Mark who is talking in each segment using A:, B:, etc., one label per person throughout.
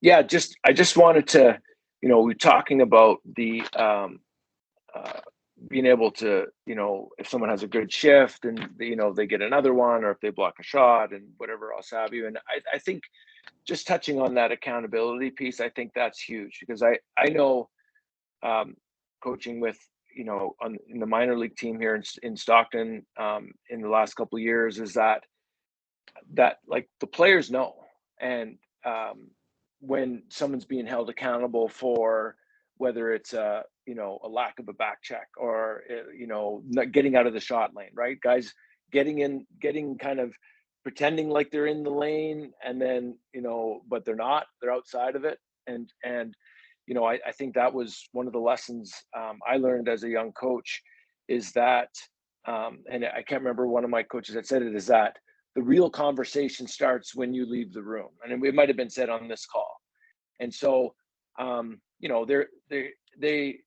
A: Yeah, I just wanted to, we're talking about the uh, being able to, if someone has a good shift and they get another one, or if they block a shot and whatever else have you. And I think just touching on that accountability piece, I think that's huge because I know um, coaching with in the minor league team here in Stockton in the last couple of years is that like the players know, and when someone's being held accountable for whether it's a lack of a back check or not getting out of the shot lane, right? Guys getting kind of pretending like they're in the lane, and then but they're not, they're outside of it. And I think that was one of the lessons I learned as a young coach, is that and I can't remember, one of my coaches that said it, is that the real conversation starts when you leave the room. And it might have been said on this call. And so, they,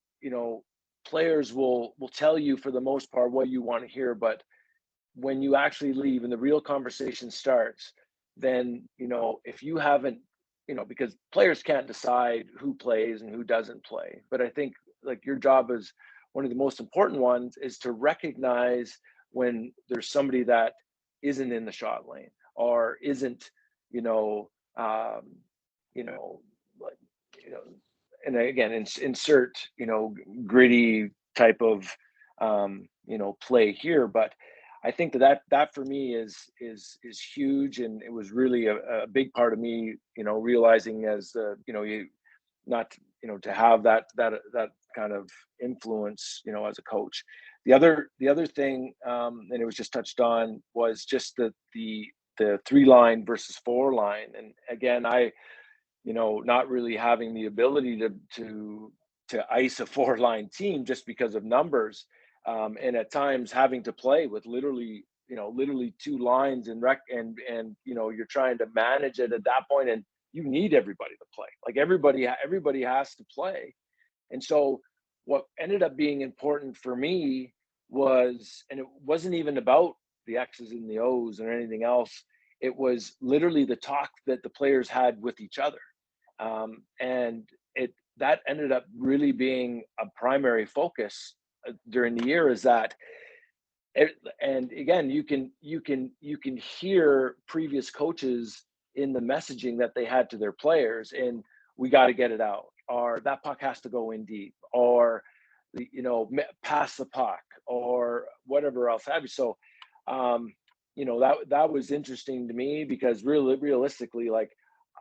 A: players will tell you for the most part what you want to hear, but when you actually leave and the real conversation starts, then, if you haven't, because players can't decide who plays and who doesn't play. But I think like your job is one of the most important ones, is to recognize when there's somebody that isn't in the shot lane or isn't, you know, um, like, you know, and again, insert, gritty type of, play here. But I think that for me is huge, and it was really a big part of me, realizing as you not to have that kind of influence, as a coach. The other thing, and it was just touched on, was just the 3 line versus 4 line. And again, I not really having the ability to ice a 4 line team just because of numbers, and at times having to play with literally 2 lines and you're trying to manage it at that point, and you need everybody to play. Like everybody has to play. And so what ended up being important for me was, and it wasn't even about the X's and the O's or anything else, it was literally the talk that the players had with each other. And that ended up really being a primary focus during the year, is that and again, you can hear previous coaches in the messaging that they had to their players, and we got to get it out, or that puck has to go in deep, or pass the puck, or whatever else have you. So that was interesting to me, because realistically, like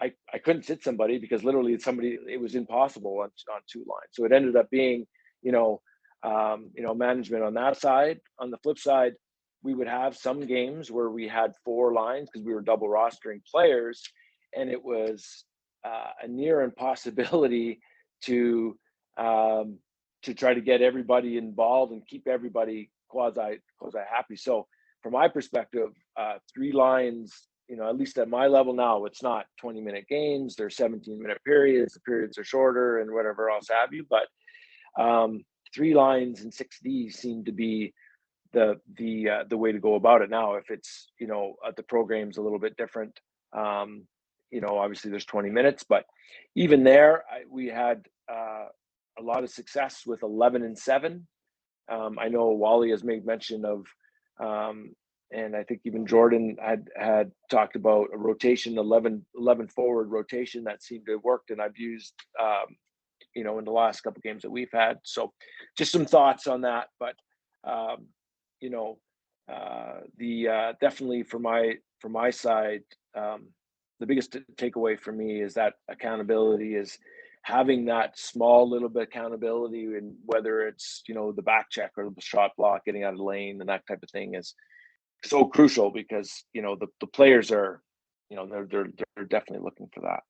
A: I couldn't sit somebody, because literally it was impossible on 2 lines. So it ended up being management on that side. On the flip side, we would have some games where we had 4 lines because we were double rostering players, and it was a near impossibility to try to get everybody involved and keep everybody quasi happy. So from my perspective, 3 lines, at least at my level now, it's not 20-minute games. They're 17-minute periods. The periods are shorter and whatever else have you. But 3 lines and 6D seem to be the way to go about it now. If it's the program's a little bit different, obviously there's 20 minutes, but even there, we had a lot of success with 11 and 7. I know Wally has made mention of, and I think even Jordan had talked about a rotation, 11 forward rotation that seemed to have worked, and I've used in the last couple of games that we've had. So just some thoughts on that. But definitely from my side, the biggest takeaway for me is that accountability, is having that small little bit accountability, and whether it's the back check or the shot block, getting out of the lane, and that type of thing is so crucial, because the players are they're definitely looking for that.